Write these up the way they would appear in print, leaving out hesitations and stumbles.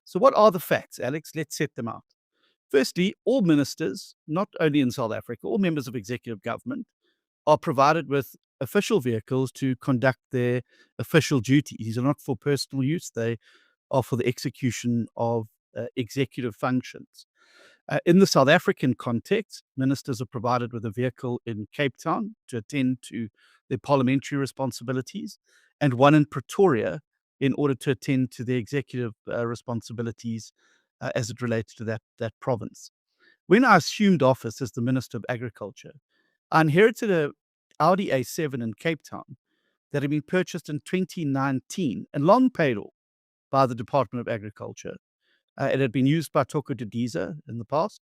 So, what are the facts, Alex? Let's set them out. Firstly, all ministers, not only in South Africa, all members of executive government are provided with official vehicles to conduct their official duties. These are not for personal use, they are for the execution of executive functions. In the South African context, ministers are provided with a vehicle in Cape Town to attend to their parliamentary responsibilities, and one in Pretoria in order to attend to their executive responsibilities as it relates to that province. When I assumed office as the Minister of Agriculture, I inherited a Audi A7 in Cape Town that had been purchased in 2019 and long paid off by the Department of Agriculture. It had been used by Toko Didiza in the past.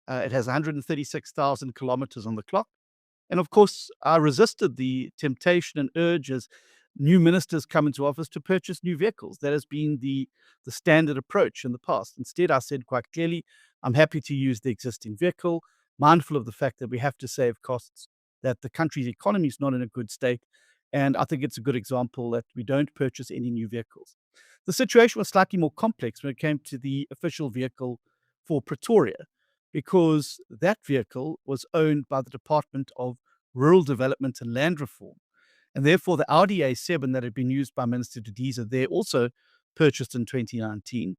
It has 136,000 kilometers on the clock. And of course, I resisted the temptation and urge as new ministers come into office to purchase new vehicles. That has been the standard approach in the past. Instead, I said quite clearly, I'm happy to use the existing vehicle, mindful of the fact that we have to save costs, that the country's economy is not in a good state. And I think it's a good example that we don't purchase any new vehicles. The situation was slightly more complex when it came to the official vehicle for Pretoria, because that vehicle was owned by the Department of Rural Development and Land Reform. And therefore, the Audi A7 that had been used by Minister Didiza there, also purchased in 2019,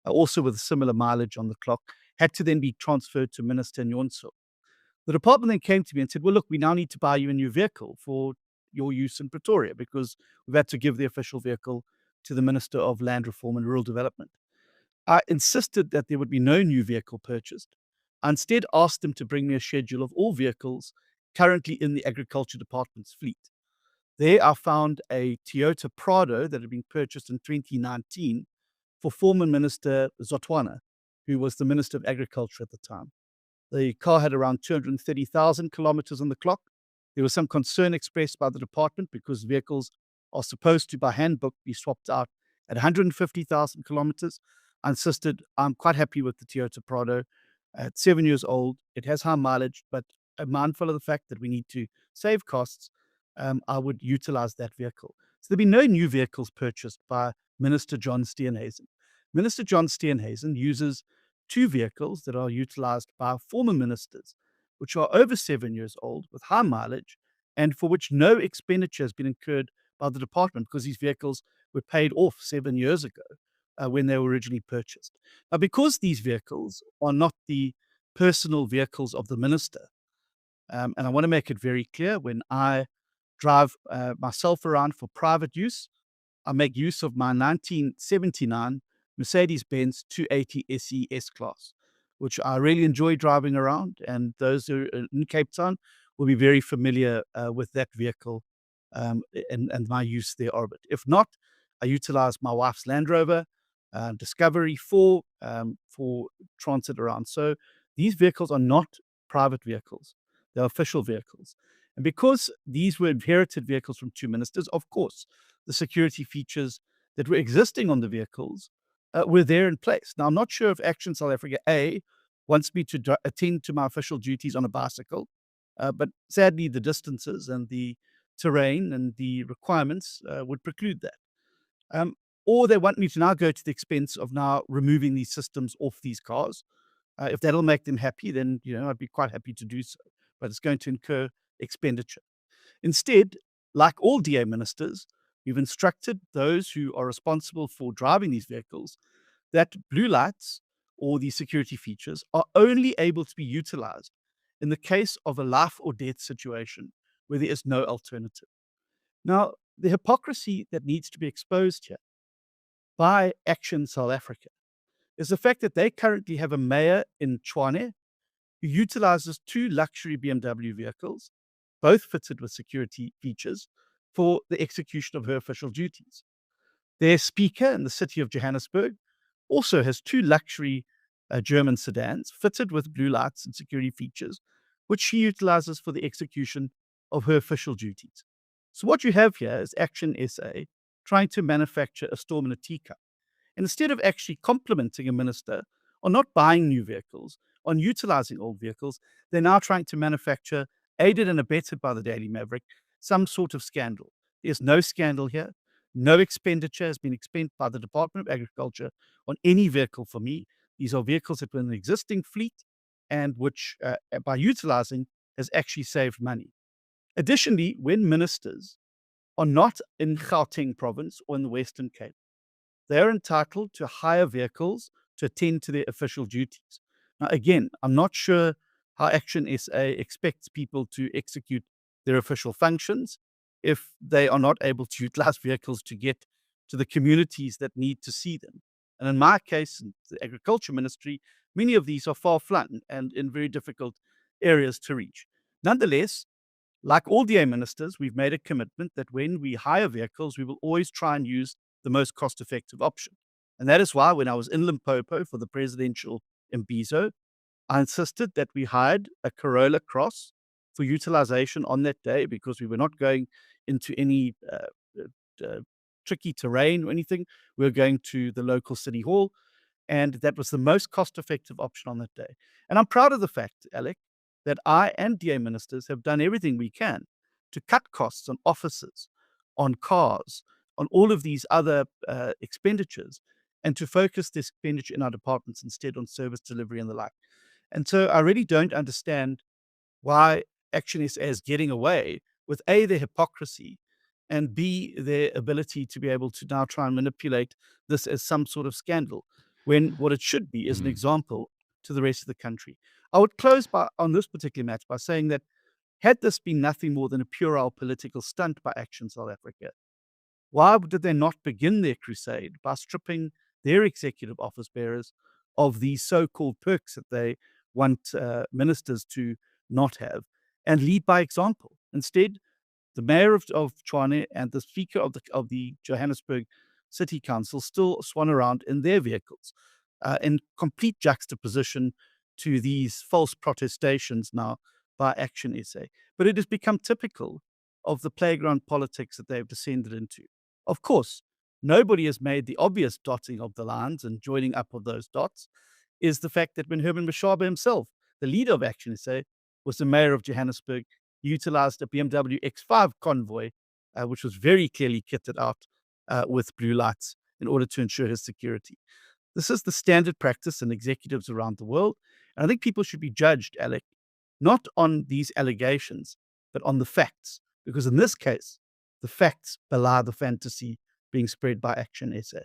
also with a similar mileage on the clock, had to then be transferred to Minister Nyonso. The department then came to me and said, well, look, we now need to buy you a new vehicle for your use in Pretoria because we've had to give the official vehicle to the Minister of Land Reform and Rural Development. I insisted that there would be no new vehicle purchased. I instead asked them to bring me a schedule of all vehicles currently in the Agriculture Department's fleet. There I found a Toyota Prado that had been purchased in 2019 for former Minister Zotwana, who was the Minister of Agriculture at the time. The car had around 230,000 kilometers on the clock. There was some concern expressed by the department because vehicles are supposed to, by handbook, be swapped out at 150,000 kilometers. I insisted I'm quite happy with the Toyota Prado. At 7 years old, it has high mileage, but I'm mindful of the fact that we need to save costs. I would utilize that vehicle. So there'll be no new vehicles purchased by Minister John Steenhuisen. Minister John Steenhuisen uses two vehicles that are utilized by former ministers, which are over 7 years old with high mileage and for which no expenditure has been incurred by the department because these vehicles were paid off 7 years ago when they were originally purchased. Now, because these vehicles are not the personal vehicles of the minister, and I want to make it very clear, when I drive myself around for private use, I make use of my 1979 Mercedes-Benz 280 SE S-Class, which I really enjoy driving around, and those who are in Cape Town will be very familiar with that vehicle and my use thereof. If not, I utilize my wife's Land Rover Discovery for transit around. So these vehicles are not private vehicles. They're official vehicles. And because these were inherited vehicles from two ministers, of course, the security features that were existing on the vehicles were there in place. Now, I'm not sure if Action South Africa, A, wants me to attend to my official duties on a bicycle, but sadly, the distances and the terrain and the requirements would preclude that. Or they want me to now go to the expense of now removing these systems off these cars. If that'll make them happy, then I'd be quite happy to do so. But it's going to incur expenditure. Instead, like all DA ministers, we've instructed those who are responsible for driving these vehicles that blue lights or these security features are only able to be utilized in the case of a life or death situation where there is no alternative. Now, the hypocrisy that needs to be exposed here by Action South Africa is the fact that they currently have a mayor in Tshwane who utilizes two luxury BMW vehicles, both fitted with security features, for the execution of her official duties. Their speaker in the city of Johannesburg also has two luxury German sedans fitted with blue lights and security features, which she utilizes for the execution of her official duties. So what you have here is Action SA trying to manufacture a storm in a teacup. And instead of actually complimenting a minister on not buying new vehicles, on utilizing old vehicles, they're now trying to manufacture, aided and abetted by the Daily Maverick, some sort of scandal. There's no scandal here. No expenditure has been expended by the Department of Agriculture on any vehicle for me. These are vehicles that were in the existing fleet and which, by utilizing, has actually saved money. Additionally, when ministers are not in Gauteng province or in the Western Cape, they are entitled to hire vehicles to attend to their official duties. Now, again, I'm not sure how Action SA expects people to execute their official functions if they are not able to utilize vehicles to get to the communities that need to see them. And in my case, in the Agriculture Ministry, many of these are far flung and in very difficult areas to reach. Nonetheless, like all DA ministers, we've made a commitment that when we hire vehicles, we will always try and use the most cost effective option. And that is why when I was in Limpopo for the presidential Imbizo, I insisted that we hired a Corolla Cross for utilization on that day because we were not going into any tricky terrain or anything. We were going to the local city hall, and that was the most cost-effective option on that day. And I'm proud of the fact, Alec, that I and DA ministers have done everything we can to cut costs on offices, on cars, on all of these other expenditures, and to focus the expenditure in our departments instead on service delivery and the like. And so I really don't understand why Action SA is getting away with A, their hypocrisy, and B, their ability to be able to now try and manipulate this as some sort of scandal, when what it should be is an Mhm. example to the rest of the country. I would close on this particular match by saying that had this been nothing more than a puerile political stunt by Action South Africa, why did they not begin their crusade by stripping their executive office bearers of these so-called perks that they want ministers to not have and lead by example? Instead, the mayor of Tshwane and the speaker of the Johannesburg City Council still swan around in their vehicles, in complete juxtaposition to these false protestations now by Action SA. But it has become typical of the playground politics that they've descended into. Of course, nobody has made the obvious dotting of the lines and joining up of those dots is the fact that when Herman Mashaba himself, the leader of Action SA, was the mayor of Johannesburg, he utilized a BMW X5 convoy, which was very clearly kitted out with blue lights in order to ensure his security. This is the standard practice in executives around the world. And I think people should be judged, Alec, not on these allegations, but on the facts. Because in this case, the facts belie the fantasy being spread by Action SA.